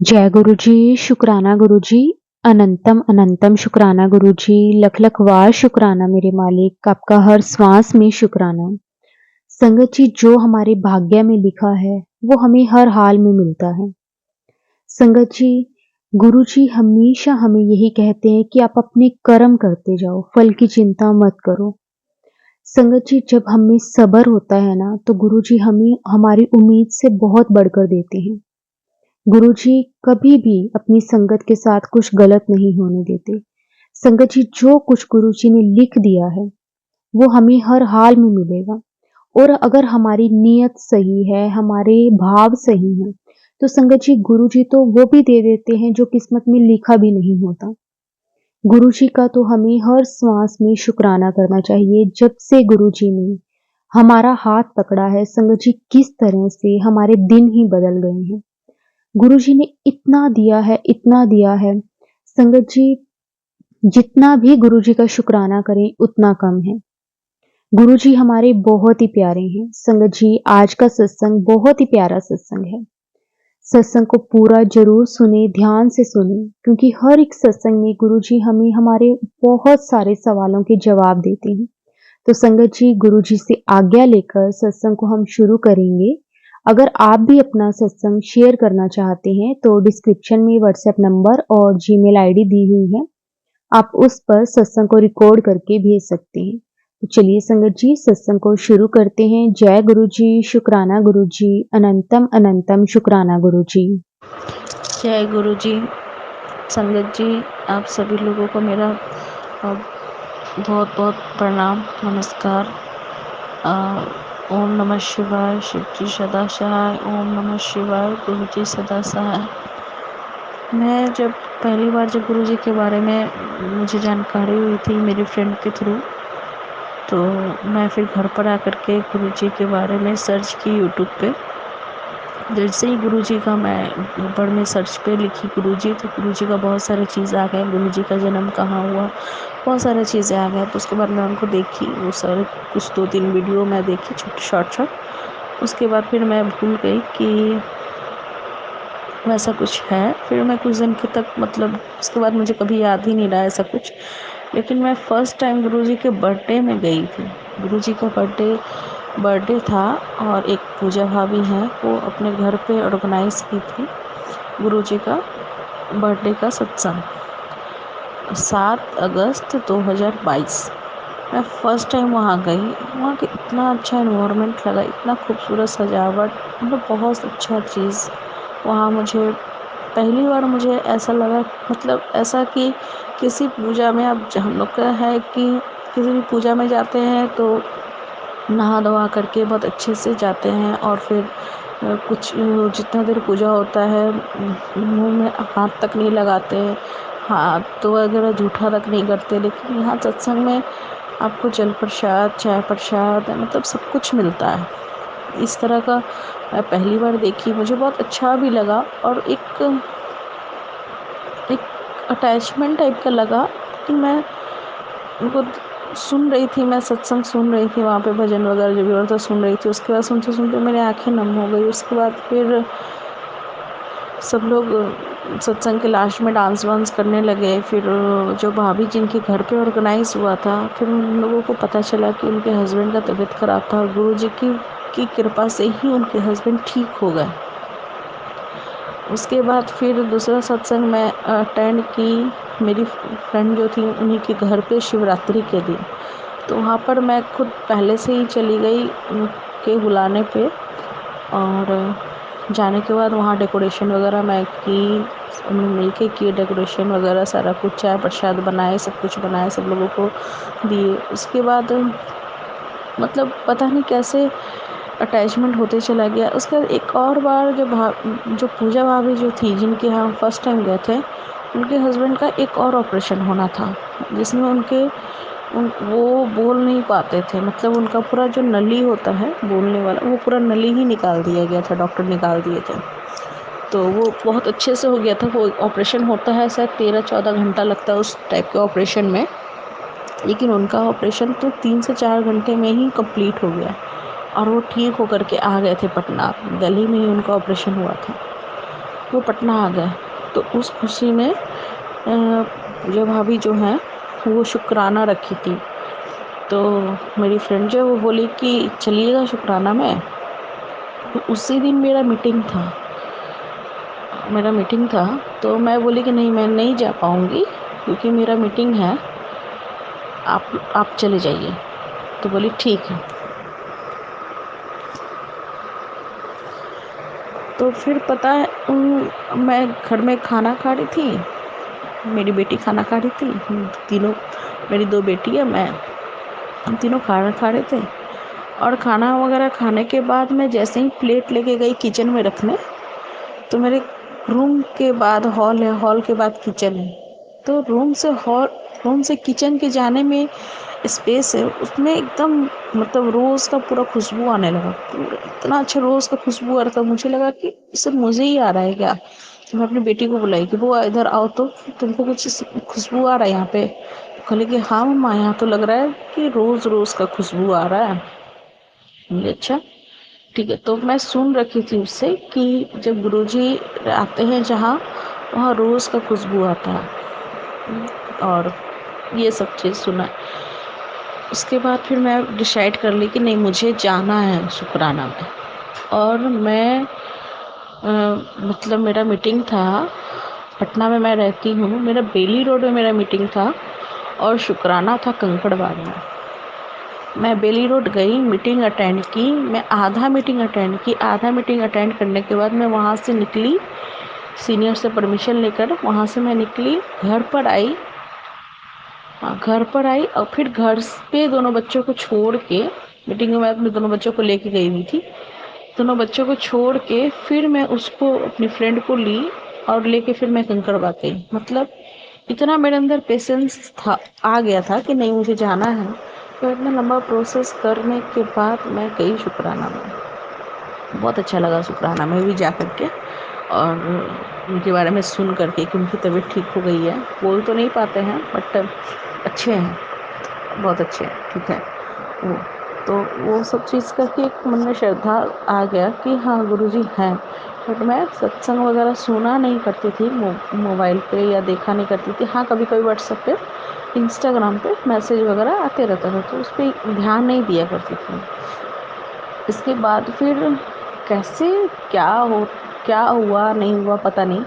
जय गुरु जी, शुक्राना गुरु जी, अनंतम अनंतम शुक्राना गुरु जी, लख लख वार शुक्राना मेरे मालिक, आपका हर श्वास में शुक्राना। संगत जी, जो हमारे भाग्य में लिखा है वो हमें हर हाल में मिलता है। संगत जी, गुरु जी हमेशा हमें यही कहते हैं कि आप अपने कर्म करते जाओ, फल की चिंता मत करो। संगत जी, जब हमें सब्र होता है ना, तो गुरु जी हमें हमारी उम्मीद से बहुत बढ़कर देते हैं। गुरुजी कभी भी अपनी संगत के साथ कुछ गलत नहीं होने देते। संगत जी, जो कुछ गुरुजी ने लिख दिया है वो हमें हर हाल में मिलेगा। और अगर हमारी नीयत सही है, हमारे भाव सही हैं, तो संगत जी गुरुजी तो वो भी दे देते हैं जो किस्मत में लिखा भी नहीं होता। गुरुजी का तो हमें हर श्वास में शुक्राना करना चाहिए। जब से गुरुजी ने हमारा हाथ पकड़ा है, संगत जी किस तरह से हमारे दिन ही बदल गए हैं। गुरुजी ने इतना दिया है, इतना दिया है। संगत जी, जितना भी गुरुजी का शुक्राना करें उतना कम है। गुरुजी हमारे बहुत ही प्यारे हैं। संगत जी, आज का सत्संग बहुत ही प्यारा सत्संग है। सत्संग को पूरा जरूर सुने, ध्यान से सुने, क्योंकि हर एक सत्संग में गुरुजी हमें हमारे बहुत सारे सवालों के जवाब देते हैं। तो संगत जी, गुरुजी से आज्ञा लेकर सत्संग को हम शुरू करेंगे। अगर आप भी अपना सत्संग शेयर करना चाहते हैं तो डिस्क्रिप्शन में व्हाट्सएप नंबर और जीमेल आईडी दी हुई है। आप उस पर सत्संग को रिकॉर्ड करके भेज सकते हैं। तो चलिए संगत जी, सत्संग को शुरू करते हैं। जय गुरु जी, शुक्राना गुरु जी, अनंतम अनंतम शुक्राना गुरु जी। जय गुरु जी। संगत जी, आप सभी लोगों को मेरा बहुत बहुत प्रणाम, नमस्कार। ओम नमः शिवाय, शिव जी सदा सहाय। ओम नमः शिवाय, गुरु जी सदा सहाय। मैं जब पहली बार जब गुरु जी के बारे में मुझे जानकारी हुई थी मेरी फ्रेंड के थ्रू, तो मैं फिर घर पर आकर के गुरु जी के बारे में सर्च की यूट्यूब पे। जैसे ही गुरुजी का मैं ऊपर में सर्च पे लिखी गुरुजी, तो गुरुजी का बहुत सारी चीज़ आ गए। गुरुजी का जन्म कहाँ हुआ, बहुत सारी चीज़ें आ गए। तो उसके बाद मैं उनको देखी, वो सारे कुछ 2-3 वीडियो मैं देखी, छोटे शॉर्ट। उसके बाद फिर मैं भूल गई कि वैसा कुछ है। फिर मैं कुछ दिन के तक, मतलब उसके बाद मुझे कभी याद ही नहीं रहा ऐसा कुछ। लेकिन मैं फर्स्ट टाइम गुरुजी के बर्थडे में गई थी। गुरुजी का बर्थडे था और एक पूजा भाभी हैं, वो अपने घर पे ऑर्गेनाइज़ की थी गुरुजी का बर्थडे का सत्संग, 7 अगस्त 2022। मैं फ़र्स्ट टाइम वहाँ गई। वहाँ के इतना अच्छा एनवायरनमेंट लगा, इतना खूबसूरत सजावट, मतलब बहुत अच्छा चीज़। वहाँ मुझे पहली बार मुझे ऐसा लगा, मतलब ऐसा कि किसी पूजा में, अब हम लोग का है कि किसी भी पूजा में जाते हैं तो नहा धोवा करके बहुत अच्छे से जाते हैं, और फिर कुछ जितना देर पूजा होता है मुंह में हाथ तक नहीं लगाते, हाथ तो वगैरह जूठा तक नहीं करते। लेकिन यहाँ सत्संग में आपको जल प्रसाद, चाय प्रसाद, मतलब सब कुछ मिलता है। इस तरह का मैं पहली बार देखी, मुझे बहुत अच्छा भी लगा और एक अटैचमेंट टाइप का लगा कि मैं उनको सुन रही थी, मैं सत्संग सुन रही थी, वहाँ पे भजन वगैरह जो भी हो रहा था सुन रही थी। उसके बाद सुनते सुनते मेरी आंखें नम हो गई। उसके बाद फिर सब लोग सत्संग के लास्ट में डांस वांस करने लगे। फिर जो भाभी जिनके घर पे ऑर्गेनाइज हुआ था, फिर उन लोगों को पता चला कि उनके हस्बैंड का तबीयत ख़राब था, और गुरु जी की कृपा से ही उनके हस्बैंड ठीक हो गए। उसके बाद फिर दूसरा सत्संग मैं अटेंड की, मेरी फ्रेंड जो थी उन्हीं के घर पे शिवरात्रि के दिन। तो वहाँ पर मैं खुद पहले से ही चली गई उनके बुलाने पे, और जाने के बाद वहाँ डेकोरेशन वगैरह मैं की, हमने मिल के किए डेकोरेशन वगैरह सारा कुछ, चाय प्रसाद बनाए, सब कुछ बनाए, सब लोगों को दिए। उसके बाद मतलब पता नहीं कैसे अटैचमेंट होते चला गया। उसके बाद एक और बार जो पूजा भाभी जो थी जिनके यहाँ हम फर्स्ट टाइम गए थे, उनके हस्बैंड का एक और ऑपरेशन होना था, जिसमें वो बोल नहीं पाते थे। मतलब उनका पूरा जो नली होता है बोलने वाला, वो पूरा नली ही निकाल दिया गया था, डॉक्टर निकाल दिए थे। तो वो बहुत अच्छे से हो गया था। वो ऑपरेशन होता है शायद 13-14 घंटा लगता है उस टाइप के ऑपरेशन में, लेकिन उनका ऑपरेशन तो 3 से 4 घंटे में ही कंप्लीट हो गया, और वो ठीक होकर के आ गए थे पटना। दिल्ली में ही उनका ऑपरेशन हुआ था। वो पटना आ गए। तो उस खुशी में जो भाभी जो हैं वो शुक्राना रखी थी। तो मेरी फ्रेंड जो है वो बोली कि चलिएगा शुक्राना में। तो उसी दिन मेरा मीटिंग था। तो मैं बोली कि नहीं, मैं नहीं जा पाऊँगी क्योंकि मेरा मीटिंग है, आप चले जाइए। तो बोली ठीक है। तो फिर पता है मैं घर में खाना खा रही थी, मेरी बेटी खाना खा रही थी, हम तीनों, मेरी 2 बेटी है, मैं, हम तीनों खाना खा रहे थे। और खाना वगैरह खाने के बाद मैं जैसे ही प्लेट लेके गई किचन में रखने, तो मेरे रूम के बाद हॉल है, हॉल के बाद किचन है। तो रूम से किचन के जाने में स्पेस है, उसमें एकदम मतलब रोज़ का पूरा खुशबू आने लगा। पूरा इतना अच्छा रोज़ का खुशबू आ रहा था, मुझे लगा कि सिर्फ मुझे ही आ रहा है क्या। तो मैं अपनी बेटी को बुलाई कि बुआ इधर आओ, तो तुमको कुछ खुशबू आ रहा है यहाँ पे। कहले कि हाँ मम्मा, यहाँ तो लग रहा है कि रोज़ रोज़ का खुशबू आ रहा है। बोले अच्छा ठीक है। तो मैं सुन रखी थी उससे कि जब गुरुजी आते हैं जहाँ, वहाँ रोज़ का खुशबू आता है, और ये सब चीज़ सुना। उसके बाद फिर मैं डिसाइड कर ली कि नहीं, मुझे जाना है शुक्राना में। और मैं मतलब मेरा मीटिंग था पटना में, मैं रहती हूँ, मेरा बेली रोड में मेरा मीटिंग था और शुक्राना था कंकड़बाग में। मैं बेली रोड गई, मीटिंग अटेंड की, मैं आधा मीटिंग अटेंड करने के बाद मैं वहाँ से निकली, सीनियर से परमिशन लेकर वहाँ से मैं निकली, घर पर आई। हाँ, घर पर आई और फिर घर पे दोनों बच्चों को छोड़ के, मीटिंग में मैं अपने दोनों बच्चों को लेके गई हुई थी, दोनों बच्चों को छोड़ के फिर मैं उसको, अपनी फ्रेंड को ली और लेके फिर मैं कंकड़बाग गई। मतलब इतना मेरे अंदर पेशेंस था, आ गया था कि नहीं मुझे जाना है। तो इतना लंबा प्रोसेस करने के बाद मैं गई शुक्राना में। बहुत अच्छा लगा शुक्राना में भी जा कर के, और उनके बारे में सुन करके कि उनकी तबीयत ठीक हो गई है। बोल तो नहीं पाते हैं बट अच्छे हैं, बहुत अच्छे हैं, ठीक है वो। तो वो सब चीज़ करके एक मन में श्रद्धा आ गया कि हाँ गुरुजी हैं। बट मैं सत्संग वगैरह सुना नहीं करती थी मोबाइल पे, या देखा नहीं करती थी। हाँ, कभी कभी व्हाट्सएप पे, इंस्टाग्राम पे मैसेज वगैरह आते रहता था, तो उस पर ध्यान नहीं दिया करती थी। इसके बाद फिर कैसे क्या हुआ नहीं हुआ पता नहीं।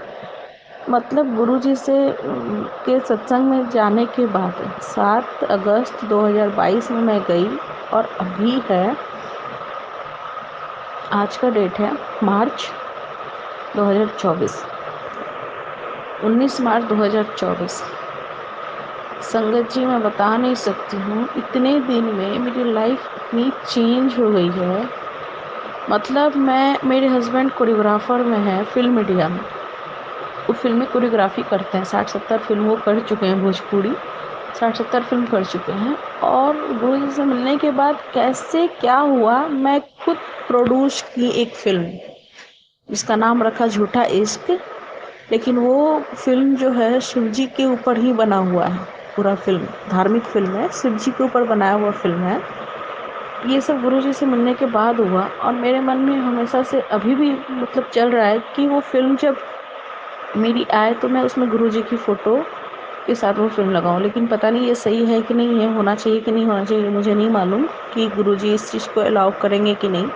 मतलब गुरुजी से के सत्संग में जाने के बाद 7 अगस्त 2022 में मैं गई, और अभी है, आज का डेट है मार्च 2024, 19 मार्च 2024। संगत जी, मैं बता नहीं सकती हूँ, इतने दिन में मेरी लाइफ इतनी चेंज हो गई है। मतलब मेरे हस्बैंड कोरियोग्राफर में है, फिल्म मीडिया में, वो फिल्में कोरियोग्राफी करते हैं। 60-70 फिल्म वो कर चुके हैं, भोजपुरी 60-70 फिल्म कर चुके हैं। और गुरुजी से मिलने के बाद कैसे क्या हुआ, मैं खुद प्रोड्यूस की एक फिल्म जिसका नाम रखा झूठा इश्क। लेकिन वो फिल्म जो है शिव जी के ऊपर ही बना हुआ है, पूरा फिल्म धार्मिक फिल्म है, शिव जी के ऊपर बनाया हुआ फिल्म है। ये सब गुरुजी से मिलने के बाद हुआ, और मेरे मन में हमेशा से अभी भी मतलब चल रहा है कि वो फिल्म जब मेरी आए तो मैं उसमें गुरुजी की फ़ोटो के साथ वो फिल्म लगाऊं। लेकिन पता नहीं ये सही है कि नहीं है, होना चाहिए कि नहीं होना चाहिए, मुझे नहीं मालूम कि गुरुजी इस चीज़ को अलाउ करेंगे कि नहीं।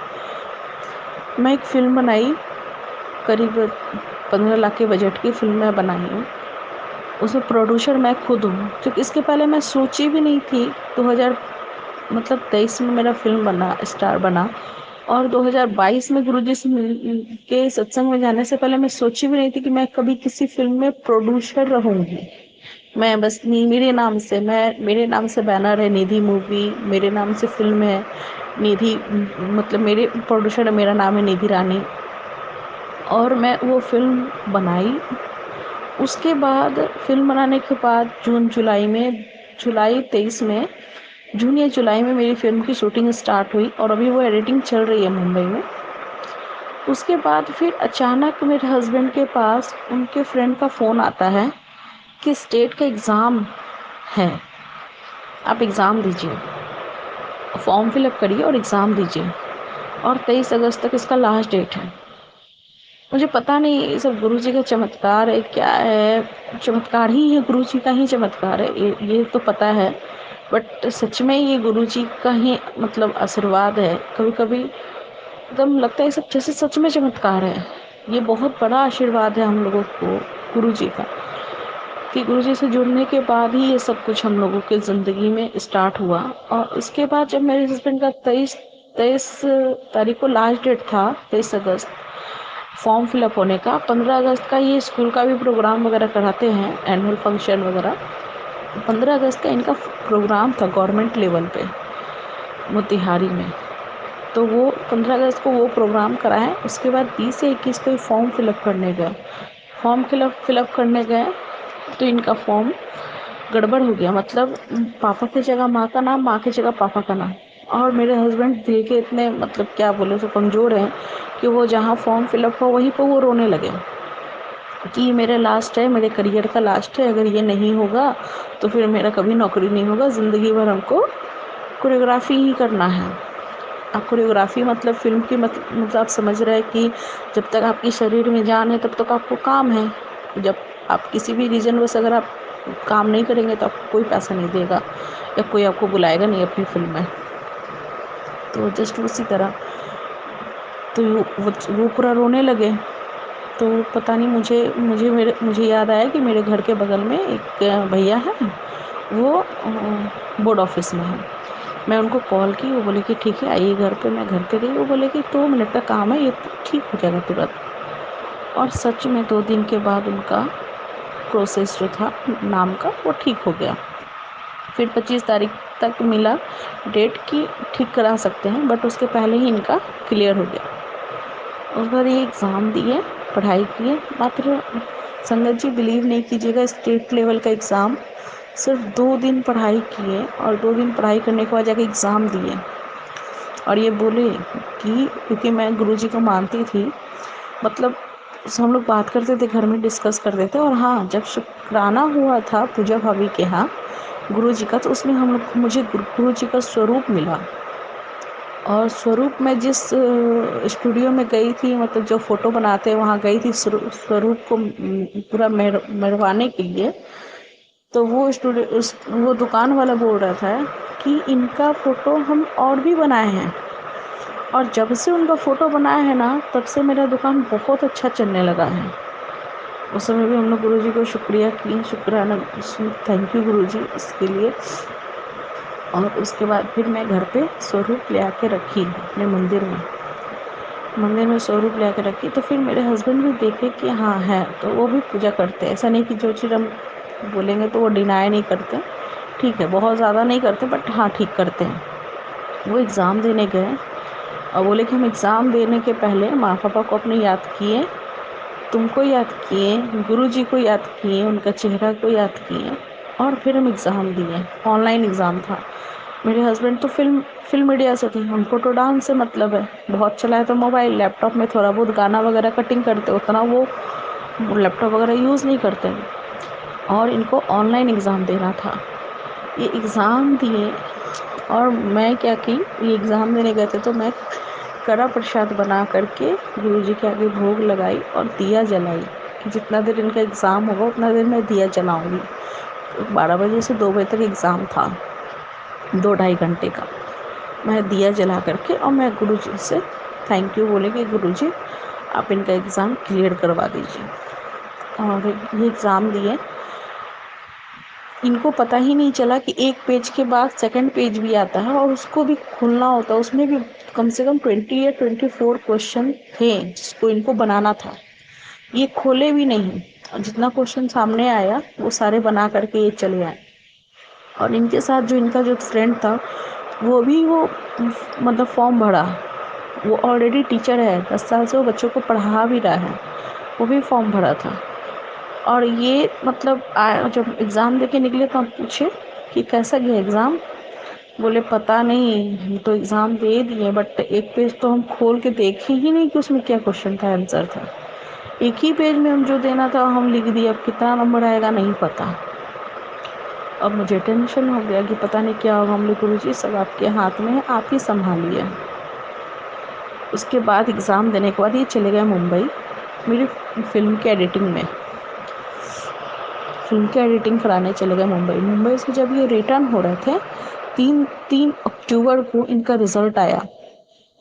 मैं एक फ़िल्म बनाई, करीब 15 लाख के बजट की फ़िल्म मैं बनाई हूँ। उसमें प्रोड्यूसर मैं खुद हूँ, क्योंकि इसके पहले मैं सोची भी नहीं थी। 2000 मतलब 23 में मेरा फिल्म बना, स्टार बना, और 2022 में गुरुजी से के सत्संग में जाने से पहले मैं सोची भी नहीं थी कि मैं कभी किसी फिल्म में प्रोड्यूसर रहूंगी। मैं बस मेरे नाम से बैनर है निधि मूवी, मेरे नाम से फिल्म है निधि, मतलब मेरे प्रोड्यूसर, मेरा नाम है निधि रानी, और मैं वो फिल्म बनाई। उसके बाद फिल्म बनाने के बाद जुलाई 23 में, जून या जुलाई में मेरी फिल्म की शूटिंग स्टार्ट हुई, और अभी वो एडिटिंग चल रही है मुंबई में। उसके बाद फिर अचानक मेरे हस्बैंड के पास उनके फ्रेंड का फ़ोन आता है कि स्टेट का एग्ज़ाम है, आप एग्ज़ाम दीजिए, फॉर्म फिलअप करिए और एग्ज़ाम दीजिए, और 23 अगस्त तक इसका लास्ट डेट है। मुझे पता नहीं ये सब गुरुजी का चमत्कार है क्या है, चमत्कार ही है, गुरुजी का ही चमत्कार है, ये तो पता है। बट सच में ये गुरुजी का ही मतलब आशीर्वाद है। कभी कभी एकदम लगता है सब जैसे सच में चमत्कार है। ये बहुत बड़ा आशीर्वाद है हम लोगों को गुरुजी का, कि गुरुजी से जुड़ने के बाद ही ये सब कुछ हम लोगों की ज़िंदगी में स्टार्ट हुआ। और इसके बाद जब मेरे हस्बैंड का 23 तारीख को लास्ट डेट था, 23 अगस्त, फॉर्म फिलअप होने का। 15 अगस्त का ये स्कूल का भी प्रोग्राम वगैरह कराते हैं, एनुअल फंक्शन वगैरह। 15 अगस्त का इनका प्रोग्राम था गवर्नमेंट लेवल पे मोतिहारी में। तो वो 15 अगस्त को वो प्रोग्राम कराएं। उसके बाद 20 से 21 को फॉर्म फिलअप करने गए। फॉर्म फिलअप करने गए तो इनका फॉर्म गड़बड़ हो गया। मतलब पापा की जगह माँ का नाम, माँ की जगह पापा का नाम। और मेरे हस्बैंड दिल के इतने मतलब क्या बोले तो कमज़ोर हैं कि वो जहाँ फॉर्म फिलअप हो वहीं पर वो रोने लगे कि ये मेरा लास्ट है, मेरे करियर का लास्ट है, अगर ये नहीं होगा तो फिर मेरा कभी नौकरी नहीं होगा, ज़िंदगी भर हमको कोरियोग्राफी ही करना है। अब कोरियोग्राफी मतलब फिल्म की मतलब आप समझ रहे हैं कि जब तक आपकी शरीर में जान है तब तक आपको काम है। जब आप किसी भी रीज़न वश अगर आप काम नहीं करेंगे तो आपको कोई पैसा नहीं देगा या कोई आपको बुलाएगा नहीं अपनी फिल्म में। तो जस्ट उसी तरह तो वो पूरा रोने लगे। तो पता नहीं मुझे याद आया कि मेरे घर के बगल में एक भैया हैं, वो बोर्ड ऑफिस में है। मैं उनको कॉल की, वो बोले कि ठीक है आइए घर पे। मैं घर पे गई, वो बोले कि 2 मिनट का काम है, ये ठीक हो जाएगा तुरंत। और सच में 2 दिन के बाद उनका प्रोसेस जो था नाम का वो ठीक हो गया। फिर 25 तारीख तक मिला डेट कि ठीक करा सकते हैं, बट उसके पहले ही इनका क्लियर हो गया। उसके बाद ये एग्ज़ाम दिए, पढ़ाई किए। मात्र संगत जी बिलीव नहीं कीजिएगा, स्टेट लेवल का एग्ज़ाम सिर्फ 2 दिन पढ़ाई किए और 2 दिन पढ़ाई करने के बाद जाके एग्ज़ाम दिए। और ये बोले कि क्योंकि मैं गुरुजी को मानती थी, मतलब हम लोग बात करते थे घर में, डिस्कस करते थे। और हाँ, जब शुक्राना हुआ था पूजा भाभी के यहाँ गुरुजी का, तो उसमें हम लोग मुझे गुरुजी का स्वरूप मिला। और स्वरूप में जिस स्टूडियो में गई थी, मतलब जो फ़ोटो बनाते हैं वहाँ गई थी स्वरूप को पूरा मरवाने के लिए। तो वो दुकान वाला बोल रहा था कि इनका फ़ोटो हम और भी बनाए हैं, और जब से उनका फ़ोटो बनाया है ना तब से मेरा दुकान बहुत अच्छा चलने लगा है। उस समय भी हम लोग गुरुजी को शुक्राना, थैंक यू गुरुजी इसके लिए। और उसके बाद फिर मैं घर पे स्वरूप ले आके रखी अपने मंदिर में स्वरूप ले आके रखी। तो फिर मेरे हस्बैंड भी देखे कि हाँ है, तो वो भी पूजा करते हैं। ऐसा नहीं कि जो चीज़ हम बोलेंगे तो वो डिनाई नहीं करते, ठीक है, बहुत ज़्यादा नहीं करते बट हाँ ठीक करते हैं। वो एग्ज़ाम देने गए और बोले कि हम एग्ज़ाम देने के पहले माँ पापा को अपने याद किए, तुमको याद किए, गुरुजी को याद किए, उनका चेहरा को याद किए, और फिर हम एग्ज़ाम दिए। ऑनलाइन एग्ज़ाम था। मेरे हस्बैंड तो फिल्म मीडिया से थे, उनको तो डांस से मतलब है। बहुत चला है तो मोबाइल लैपटॉप में थोड़ा बहुत गाना वगैरह कटिंग करते, उतना वो लैपटॉप वगैरह यूज़ नहीं करते। और इनको ऑनलाइन एग्ज़ाम देना था। ये एग्ज़ाम दिए और मैं क्या की, ये एग्ज़ाम देने गए थे तो मैं कड़ा प्रसाद बना करके गुरुजी के आगे भोग लगाई और दिया जलाई कि जितना देर इनका एग्ज़ाम होगा उतना देर मैं दिया जलाऊंगी। 12 बजे से 2 बजे तक एग्ज़ाम था, 2-2.5 घंटे का। मैं दिया जला करके और मैं गुरुजी से थैंक यू बोले कि गुरुजी आप इनका एग्ज़ाम क्लियर करवा दीजिए। और ये एग्ज़ाम दिए, इनको पता ही नहीं चला कि एक पेज के बाद सेकंड पेज भी आता है और उसको भी खोलना होता है। उसमें भी कम से कम 20 या 24 क्वेश्चन थे जिसको इनको बनाना था। ये खोले भी नहीं, जितना क्वेश्चन सामने आया वो सारे बना करके ये चले आए। और इनके साथ जो इनका जो फ्रेंड था वो मतलब फॉर्म भरा, वो ऑलरेडी टीचर है, 10 साल से वो बच्चों को पढ़ा भी रहा है, वो भी फॉर्म भरा था। और ये मतलब जब एग्ज़ाम देके निकले तो हम पूछे कि कैसा गया एग्ज़ाम। बोले पता नहीं, हम तो एग्ज़ाम दे दिए बट एक पेज तो हम खोल के देखे ही नहीं कि उसमें क्या क्वेश्चन था, आंसर था। एक ही पेज में हम जो देना था हम लिख दिया, अब कितना नंबर आएगा नहीं पता। अब मुझे टेंशन हो गया कि पता नहीं क्या होगा। हम लोग गुरुजी सब आपके हाथ में है, आप ही संभालिए। उसके बाद एग्ज़ाम देने के बाद ये चले गए मुंबई। मेरी फिल्म की एडिटिंग कराने चले गए मुंबई से। जब ये रिटर्न हो रहे थे, 3 अक्टूबर को इनका रिजल्ट आया।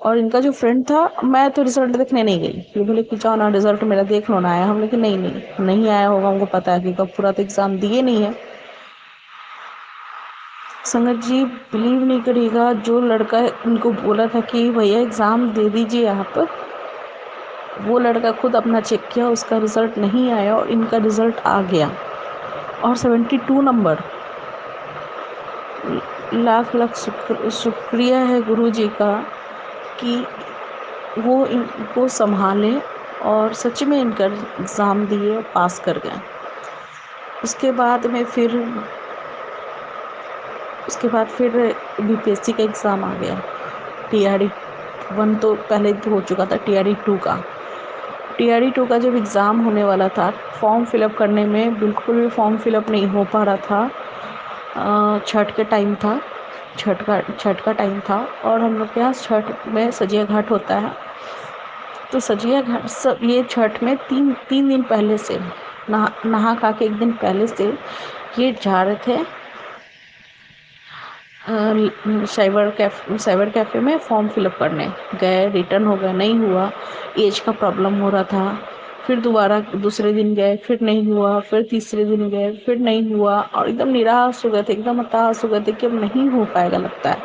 और इनका जो फ्रेंड था, मैं तो रिजल्ट देखने नहीं गई, ये बोले कि जाओ ना रिजल्ट मेरा देख लो ना आया। हम लेकिन नहीं आया होगा, हमको पता है कि कब पूरा तो एग्जाम दिए नहीं है। संगत जी बिलीव नहीं करिएगा, जो लड़का इनको बोला था कि भैया एग्जाम दे दीजिए आप, वो लड़का खुद अपना चेक किया, उसका रिजल्ट नहीं आया और इनका रिजल्ट आ गया। और 72 नंबर। लाख लाख शुक्रिया है गुरु जी का कि वो इनको संभाले और सच में इनका एग्ज़ाम दिए और पास कर गए। उसके बाद फिर बीपीएससी का एग्ज़ाम आ गया। टीआरई 1 तो पहले हो चुका था, टीआरई 2 का जब एग्ज़ाम होने वाला था, फॉर्म फिलअप करने में बिल्कुल भी फॉर्म फिलअप नहीं हो पा रहा था। छठ का टाइम था और हम लोग के यहाँ छठ में सजिया घाट होता है। तो सजिया घाट सब ये छठ में तीन दिन पहले से नहा खा के 1 दिन पहले से ये जा रहे थे साइबर कैफ़े में फॉर्म फिलअप करने गए। रिटर्न हो गया, नहीं हुआ, एज का प्रॉब्लम हो रहा था। फिर दोबारा दूसरे दिन गए, फिर नहीं हुआ, फिर तीसरे दिन गए, फिर नहीं हुआ और एकदम निराश हो गए थे, एकदम हताश हो गए थे कि अब नहीं हो पाएगा लगता है।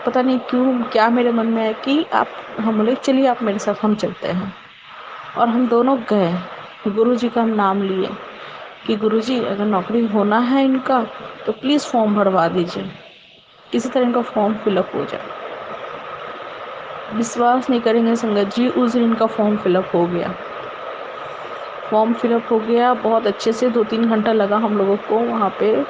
पता नहीं क्यों क्या मेरे मन में है कि हम बोले चलिए आप मेरे साथ, हम चलते हैं। और हम दोनों गए, गुरु जी का हम नाम लिए कि गुरु जी अगर नौकरी होना है इनका तो प्लीज़ फॉर्म भरवा दीजिए, किसी तरह इनका फॉर्म फिलअप हो जाए। विश्वास नहीं करेंगे संगत जी, उस दिन इनका फॉर्म फिलअप हो गया। बहुत अच्छे से 2-3 घंटा लगा हम लोगों को वहाँ पे,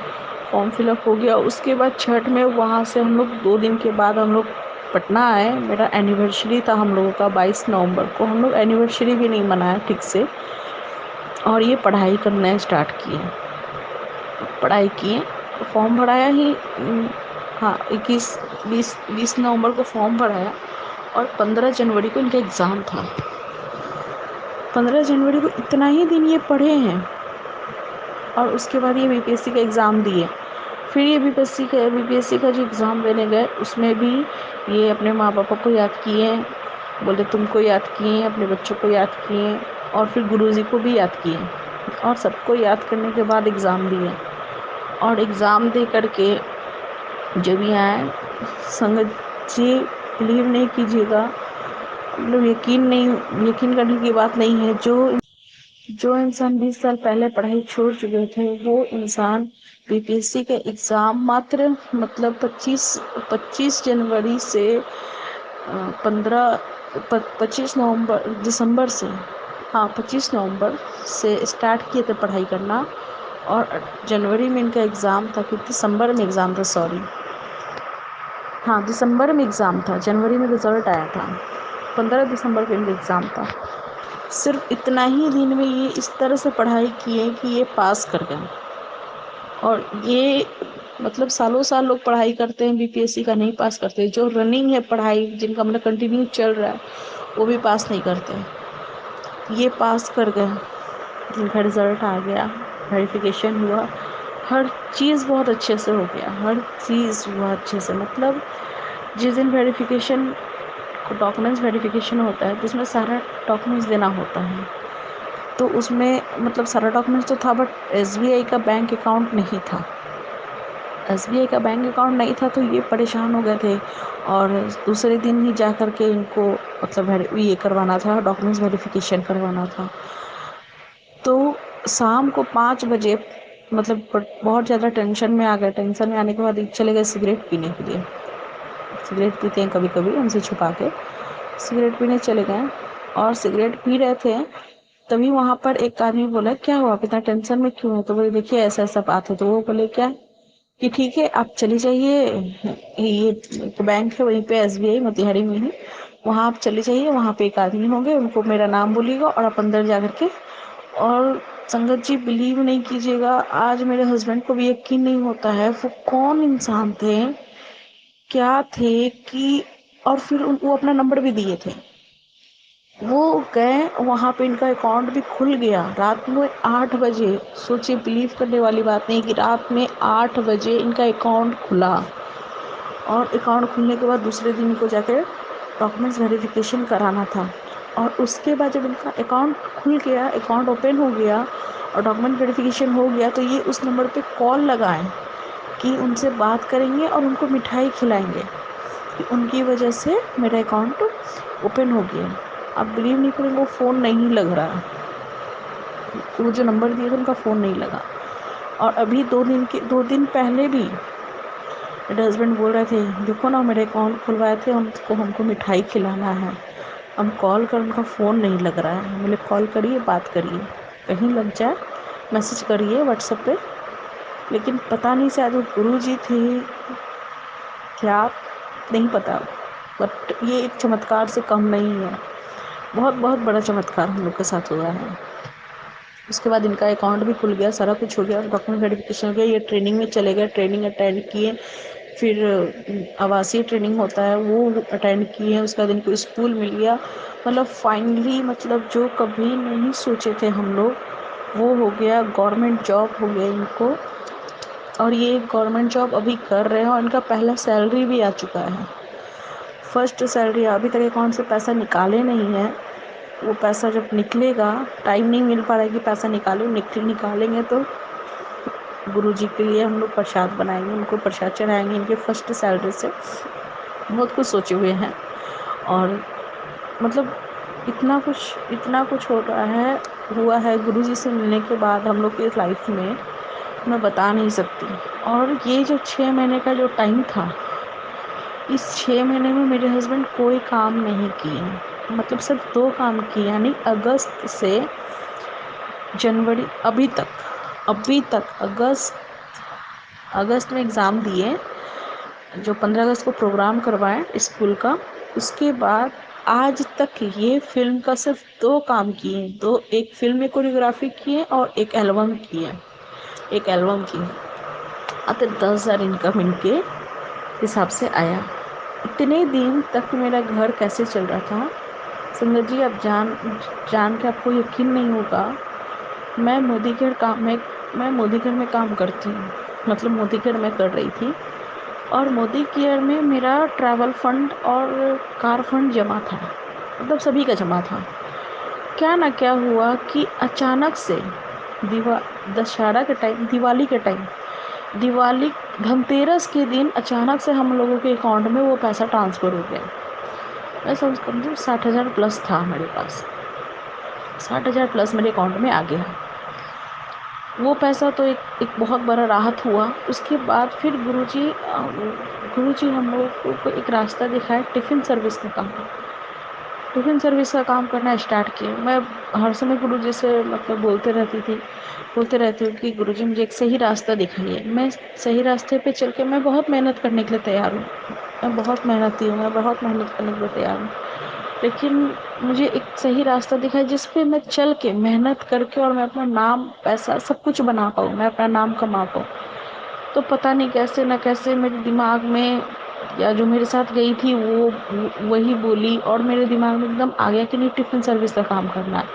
फॉर्म फिलअप हो गया। उसके बाद छठ में वहाँ से हम लोग 2 दिन के बाद हम लोग पटना आए। मेरा एनिवर्सरी था हम लोगों का 22 नवंबर को। हम लोग एनिवर्सरी भी नहीं मनाया ठीक से और ये पढ़ाई करना स्टार्ट किए। फॉर्म भराया ही, हाँ 20 नवंबर को फॉर्म भराया और 15 जनवरी को इनका एग्ज़ाम था। 15 जनवरी को इतना ही दिन ये पढ़े हैं और उसके बाद ये बीपीएससी का एग्ज़ाम दिए। फिर ये बीपीएससी का जो एग्ज़ाम देने गए उसमें भी ये अपने माँ पापा को याद किए, बोले तुमको याद किए, अपने बच्चों को याद किए और फिर गुरुजी को भी याद किए और सबको याद करने के बाद एग्ज़ाम दिए। और एग्ज़ाम दे करके जब ये आए, संगत जी बिलीव नहीं कीजिएगा, मतलब यकीन करने की बात नहीं है। जो इंसान 20 साल पहले पढ़ाई छोड़ चुके थे, वो इंसान बीपीएससी के एग्ज़ाम मात्र मतलब 25 जनवरी से 15 25 नवंबर दिसंबर से, हाँ 25 नवंबर से स्टार्ट किए थे पढ़ाई करना और जनवरी में इनका एग्ज़ाम था, कि दिसंबर में एग्ज़ाम था, सॉरी हाँ दिसंबर में एग्ज़ाम था, जनवरी में रिज़ल्ट आया था। 15 दिसंबर को इनका एग्ज़ाम था। सिर्फ इतना ही दिन में ये इस तरह से पढ़ाई किए कि ये पास कर गए। और ये मतलब सालों साल लोग पढ़ाई करते हैं, बीपीएससी का नहीं पास करते। जो रनिंग है पढ़ाई, जिनका मतलब कंटिन्यू चल रहा है, वो भी पास नहीं करते। ये पास कर गए, जिनका रिज़ल्ट आ गया, वेरिफिकेशन हुआ, हर चीज़ बहुत अच्छे से हो गया, हर चीज़ बहुत अच्छे से। मतलब जिस दिन डॉक्यूमेंट्स वेरिफिकेशन होता है तो उसमें सारा डॉक्यूमेंट्स देना होता है। तो उसमें मतलब सारा डॉक्यूमेंट्स तो था, बट एसबीआई का बैंक अकाउंट नहीं था। तो ये परेशान हो गए थे और दूसरे दिन ही जा कर के इनको मतलब ये करवाना था, डॉक्यूमेंट्स वेरिफिकेशन करवाना था। तो शाम को 5 बजे मतलब बहुत ज़्यादा टेंशन में आ गए। टेंशन में आने के बाद चले गए सिगरेट पीने के लिए। सिगरेट पीते हैं कभी कभी हमसे छुपा के, सिगरेट पीने चले गए और सिगरेट पी रहे थे। तभी वहाँ पर एक आदमी बोला क्या हुआ, आप इतना टेंशन में क्यों है? तो बोले देखिए ऐसा ऐसा बात है। तो वो बोले क्या, कि ठीक है आप चली जाइए, ये तो बैंक है वहीं पे एसबीआई मोतिहारी में ही, वहाँ आप चले जाइए, वहाँ पे एक आदमी होंगे, उनको मेरा नाम बोलिएगा और आप अंदर जा करके। और संगत जी बिलीव नहीं कीजिएगा, आज मेरे हस्बैंड को भी यकीन नहीं होता है वो कौन इंसान थे, क्या थे कि। और फिर वो अपना नंबर भी दिए थे वो गए वहाँ पे, इनका अकाउंट भी खुल गया रात में 8 बजे। सोचिए, बिलीव करने वाली बात नहीं कि रात में 8 बजे इनका अकाउंट खुला। और अकाउंट खुलने के बाद दूसरे दिन इनको जाकर डॉक्यूमेंट्स वेरिफिकेशन कराना था। और उसके बाद जब इनका अकाउंट खुल गया, अकाउंट ओपन हो गया और डॉक्यूमेंट वेरिफिकेशन हो गया, तो ये उस नंबर पे कॉल लगाएं कि उनसे बात करेंगे और उनको मिठाई खिलाएंगे कि उनकी वजह से मेरा अकाउंट ओपन हो गया। आप बिलीव नहीं करेंगे, वो फ़ोन नहीं लग रहा। वो जो नंबर दिए थे उनका फ़ोन नहीं लगा। और अभी 2 दिन पहले भी मेरे हस्बैंड बोल रहे थे, देखो ना मेरे अकाउंट खुलवाए थे, हमको मिठाई खिलाना है। हम कॉल कर, उनका फ़ोन नहीं लग रहा है। बोले कॉल करिए, बात करिए, कहीं लग जाए, मैसेज करिए व्हाट्सएप पे। लेकिन पता नहीं, शायद वो गुरु जी थे क्या, नहीं पता। बट ये एक चमत्कार से कम नहीं है। बहुत बहुत बड़ा चमत्कार हम लोग के साथ हुआ है। उसके बाद इनका अकाउंट भी खुल गया, सारा कुछ हो गया, डॉक्यूमेंट वेरिफिकेशन हो गया, ये ट्रेनिंग में चले गए, ट्रेनिंग अटेंड किए। फिर आवासीय ट्रेनिंग होता है वो अटेंड किए। उसके बाद इनको स्कूल मिल गया। मतलब फाइनली, मतलब जो कभी नहीं सोचे थे हम लोग, वो हो गया, गवर्नमेंट जॉब हो गया इनको। और ये गवर्नमेंट जॉब अभी कर रहे हैं और इनका पहला सैलरी भी आ चुका है। First salary. अभी तक अकाउंट से पैसा निकाले नहीं है। वो पैसा जब निकलेगा, टाइम नहीं मिल पा रहा है कि पैसा निकालेंगे तो गुरुजी के लिए हम लोग प्रसाद बनाएंगे, उनको प्रसाद चढ़ाएंगे इनके फर्स्ट सैलरी से। बहुत कुछ सोचे हुए हैं। और मतलब इतना कुछ हो रहा है, हुआ है गुरुजी से मिलने के बाद हम लोग की लाइफ में, मैं बता नहीं सकती। और ये जो 6 महीने का जो टाइम था, इस 6 महीने में मेरे हस्बैंड कोई काम नहीं किए। मतलब सिर्फ 2 काम किए, यानी अगस्त से जनवरी अभी तक अगस्त में एग्ज़ाम दिए, जो 15 अगस्त को प्रोग्राम करवाएं स्कूल का। उसके बाद आज तक ये फिल्म का सिर्फ 2 काम किए। एक फिल्म में कोरियोग्राफी किए और एक एल्बम की। आते 10,000 इनकम इनके हिसाब से आया। इतने दिन तक मेरा घर कैसे चल रहा था, संगत जी, आप जान के आपको यकीन नहीं होगा। मैं मोदी केयर में काम करती हूँ। मतलब मोदी केयर में कर रही थी, और मोदी केयर में मेरा ट्रैवल फंड और कार फंड जमा था। मतलब सभी का जमा था। क्या ना क्या हुआ कि अचानक से दशहरा के टाइम, दिवाली धनतेरस के दिन अचानक से हम लोगों के अकाउंट में वो पैसा ट्रांसफ़र हो गया। मैं समझो 60,000 प्लस था मेरे पास। 60,000 प्लस मेरे अकाउंट में आ गया। वो पैसा तो एक बहुत बड़ा राहत हुआ। उसके बाद फिर गुरुजी हम लोगों को एक रास्ता दिखाया, टिफ़िन सर्विस का काम करना स्टार्ट किया। मैं हर समय गुरुजी से मतलब बोलते रहती हूँ कि गुरुजी मुझे एक सही रास्ता दिखाइए। मैं सही रास्ते पे चल के मैं बहुत मेहनत करने के लिए तैयार हूँ। मैं बहुत मेहनती हूँ, मैं बहुत मेहनत करने के लिए तैयार हूँ। लेकिन मुझे एक सही रास्ता दिखाई जिस पे मैं चल के मेहनत करके और मैं अपना नाम, पैसा सब कुछ बना पाऊँ, मैं अपना नाम कमा पाऊँ। तो पता नहीं कैसे न कैसे मेरे दिमाग में, या जो मेरे साथ गई थी वो वही बोली, और मेरे दिमाग में एकदम आ गया कि नहीं, टिफ़िन सर्विस का काम करना है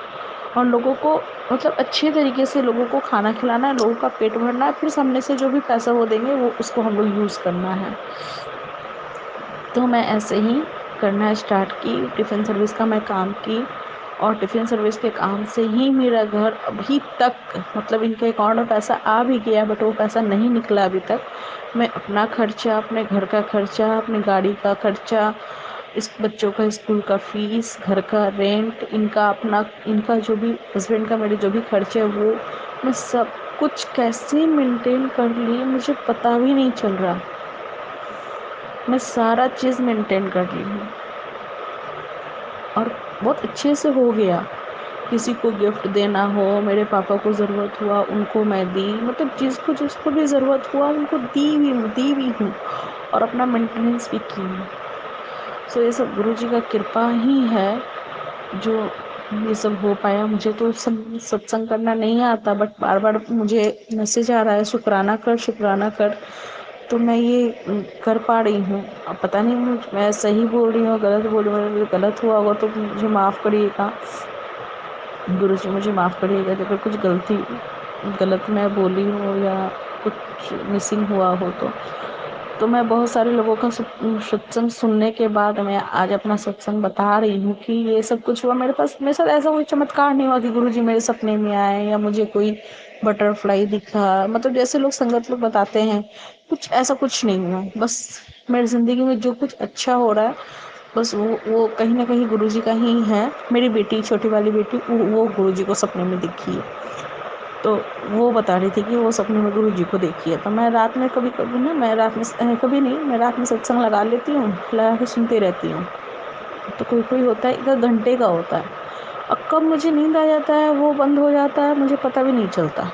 और लोगों को मतलब अच्छे तरीके से लोगों को खाना खिलाना है, लोगों का पेट भरना है, फिर सामने से जो भी पैसा वो देंगे वो उसको हम लोग यूज़ करना है। तो मैं ऐसे ही करना स्टार्ट की, टिफ़िन सर्विस का मैं काम की। और टिफ़िन सर्विस के काम से ही मेरा घर अभी तक, मतलब इनके अकाउंट में पैसा आ भी गया बट वो पैसा नहीं निकला अभी तक। मैं अपना खर्चा, अपने घर का खर्चा, अपनी गाड़ी का खर्चा, इस बच्चों का स्कूल का फ़ीस, घर का रेंट, इनका जो भी हस्बैंड का मेरे जो भी खर्चे है वो मैं सब कुछ कैसे मेंटेन कर ली मुझे पता भी नहीं चल रहा। मैं सारा चीज़ मेंटेन कर ली हूँ और बहुत अच्छे से हो गया। किसी को गिफ्ट देना हो, मेरे पापा को ज़रूरत हुआ उनको मैं दी, मतलब जिसको भी ज़रूरत हुआ उनको दी भी हूँ और अपना मेंटेनेंस भी की हूँ। सो ये सब गुरुजी का कृपा ही है जो ये सब हो पाया। मुझे तो सत्संग करना नहीं आता, बट बार बार मुझे मैसेज आ रहा है, शुक्राना कर, शुक्राना कर। तो मैं ये कर पा रही हूँ। अब पता नहीं मैं सही बोल रही हूँ, गलत बोल रही हूँ, अगर गलत हुआ होगा तो मुझे माफ़ करिएगा। गुरुजी मुझे माफ़ करिएगा अगर कुछ गलत मैं बोली हूँ या कुछ मिसिंग हुआ हो तो मैं बहुत सारे लोगों का सत्संग सुनने के बाद मैं आज अपना सत्संग बता रही हूँ कि ये सब कुछ हुआ मेरे साथ ऐसा कोई चमत्कार नहीं हुआ कि गुरुजी मेरे सपने में आए या मुझे कोई बटरफ्लाई दिखा, मतलब जैसे लोग संगत लोग बताते हैं, कुछ ऐसा कुछ नहीं हुआ। बस मेरी ज़िंदगी में जो कुछ अच्छा हो रहा है बस वो कहीं ना कहीं गुरुजी का ही है। मेरी बेटी, छोटी वाली बेटी, वो गुरुजी को सपने में दिखी है, तो वो बता रही थी कि वो सपने में गुरुजी को देखी है। तो मैं रात में कभी कभी ना मैं रात में कभी नहीं, मैं रात में सत्संग लगा लेती हूँ, लगा के सुनती रहती हूँ। तो कोई कोई होता है 1 घंटे का होता है, और कब मुझे नींद आ जाता है वो बंद हो जाता है मुझे पता भी नहीं चलता।